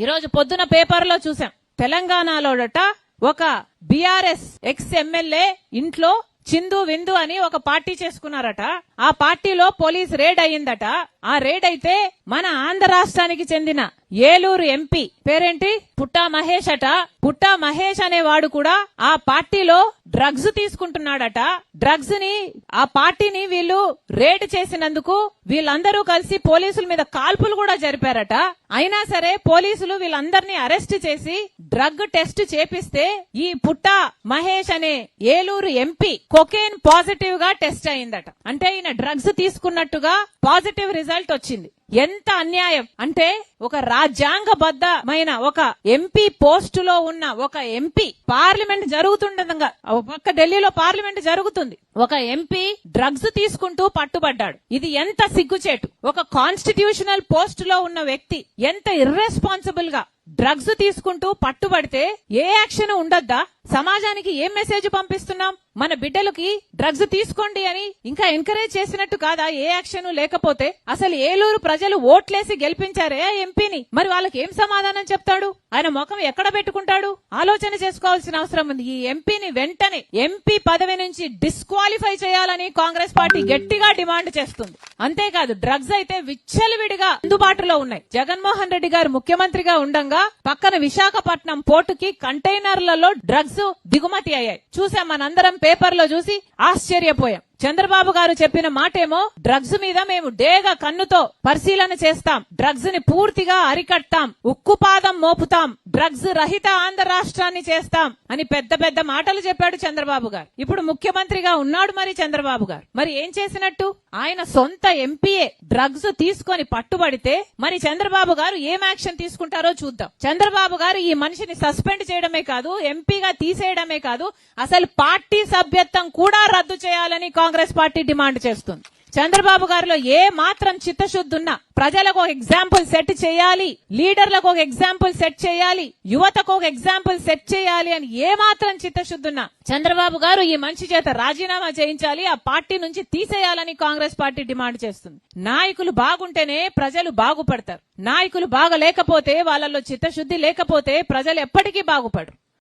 ఈరోజు పొద్దున పేపర్లో చూసాం. తెలంగాణలోడట ఒక బీఆర్ఎస్ ఎక్స్ ఎమ్మెల్యే ఇంట్లో చిందు విందు అని ఒక పార్టీ చేసుకున్నారట. ఆ పార్టీలో పోలీస్ రేడ్ అయ్యిందట. ఆ రేడ్ అయితే మన ఆంధ్ర రాష్ట్రానికి చెందిన ఏలూరు ఎంపీ పేరేంటి పుట్టా మహేష్ అట. పుట్టా మహేష్ అనేవాడు కూడా ఆ పార్టీలో డ్రగ్స్ తీసుకుంటున్నాడట. డ్రగ్స్ ని ఆ పార్టీని వీళ్ళు రేడ్ చేసినందుకు వీళ్ళందరూ కలిసి పోలీసుల మీద కాల్పులు కూడా జరిపారట. అయినా సరే పోలీసులు వీళ్ళందరినీ అరెస్ట్ చేసి డ్రగ్ టెస్ట్ చేపిస్తే ఈ పుట్టా మహేష్ అనే ఏలూరు ఎంపీ కొకేన్ పాజిటివ్ గా టెస్ట్ అయిందట. అంటే ఈయన డ్రగ్స్ తీసుకున్నట్టుగా పాజిటివ్ రిజల్ట్ వచ్చింది. ఎంత అన్యాయం అంటే ఒక రాజ్యాంగబద్ధమైన ఒక ఎంపీ పోస్టులో ఉన్న ఒక ఎంపీ పార్లమెంట్ జరుగుతుండగా పక్క ఢిల్లీలో పార్లమెంట్ జరుగుతుంది. ఒక ఎంపీ డ్రగ్స్ తీసుకుంటూ పట్టుబడ్డాడు. ఇది ఎంత సిగ్గుచేటు. ఒక కాన్స్టిట్యూషనల్ పోస్ట్ లో ఉన్న వ్యక్తి ఎంత ఇర్రెస్పాన్సిబుల్ గా డ్రగ్స్ తీసుకుంటూ పట్టుబడితే ఏ యాక్షన్ ఉండద్దా? సమాజానికి ఏం మెసేజ్ పంపిస్తున్నాం? మన బిడ్డలకి డ్రగ్స్ తీసుకోండి అని ఇంకా ఎంకరేజ్ చేసినట్టు కాదా? ఏ యాక్షన్ లేకపోతే అసలు ఏలూరు ప్రజలు ఓట్లేసి గెలిపించారే ఆ ఎంపీని, మరి వాళ్ళకి ఏం సమాధానం చెప్తాడు? ఆయన ముఖం ఎక్కడ పెట్టుకుంటాడు? ఆలోచన చేసుకోవాల్సిన అవసరం ఉంది. ఈ ఎంపీని వెంటనే ఎంపీ పదవి నుంచి డిస్క్వాలిఫై చేయాలని కాంగ్రెస్ పార్టీ గట్టిగా డిమాండ్ చేస్తుంది. అంతేకాదు డ్రగ్స్ అయితే విచ్చలవిడిగా అందుబాటులో ఉన్నాయి. జగన్మోహన్ రెడ్డి గారు ముఖ్యమంత్రిగా ఉండంగా పక్కన విశాఖపట్నం పోర్టుకి కంటైనర్లలో డ్రగ్స్ దిగుమతి అయ్యాయి. చూసాం, మనందరం పేపర్లో చూసి ఆశ్చర్యపోయాం. చంద్రబాబు గారు చెప్పిన మాటేమో డ్రగ్స్ మీద మేము డేగ కన్నుతో పరిశీలన చేస్తాం, డ్రగ్స్ ని పూర్తిగా అరికట్టాం, ఉక్కుపాదం మోపుతాం, డ్రగ్స్ రహిత ఆంధ్ర రాష్ట్రాన్ని చేస్తాం అని పెద్ద పెద్ద మాటలు చెప్పాడు చంద్రబాబు గారు. ఇప్పుడు ముఖ్యమంత్రిగా ఉన్నాడు మరి చంద్రబాబు గారు. మరి ఏం చేసినట్టు? ఆయన సొంత ఎంపీఏ డ్రగ్స్ తీసుకొని పట్టుబడితే మరి చంద్రబాబు గారు ఏం యాక్షన్ తీసుకుంటారో చూద్దాం. చంద్రబాబు గారు ఈ మనిషిని సస్పెండ్ చేయడమే కాదు, ఎంపీగా తీసేయడమే కాదు, అసలు పార్టీ సభ్యత్వం కూడా రద్దు చేయాలని కాంగ్రెస్ పార్టీ డిమాండ్ చేస్తుంది. చంద్రబాబు గారిలో ఏ మాత్రం చిత్తశుద్ధి ఉన్నా ప్రజలకు ఒక ఎగ్జాంపుల్ సెట్ చేయాలి, లీడర్లకు ఒక ఎగ్జాంపుల్ సెట్ చేయాలి, యువతకు ఒక ఎగ్జాంపుల్ సెట్ చేయాలి అని ఏ మాత్రం చిత్తశుద్ధి ఉన్నా చంద్రబాబు గారు ఈ మనిషి చేత రాజీనామా చేయించాలి, ఆ పార్టీ నుంచి తీసేయాలని కాంగ్రెస్ పార్టీ డిమాండ్ చేస్తుంది. నాయకులు బాగుంటేనే ప్రజలు బాగుపడతారు. నాయకులు బాగలేకపోతే, వాళ్ళలో చిత్తశుద్ధి లేకపోతే ప్రజలు ఎప్పటికీ బాగుపడరు.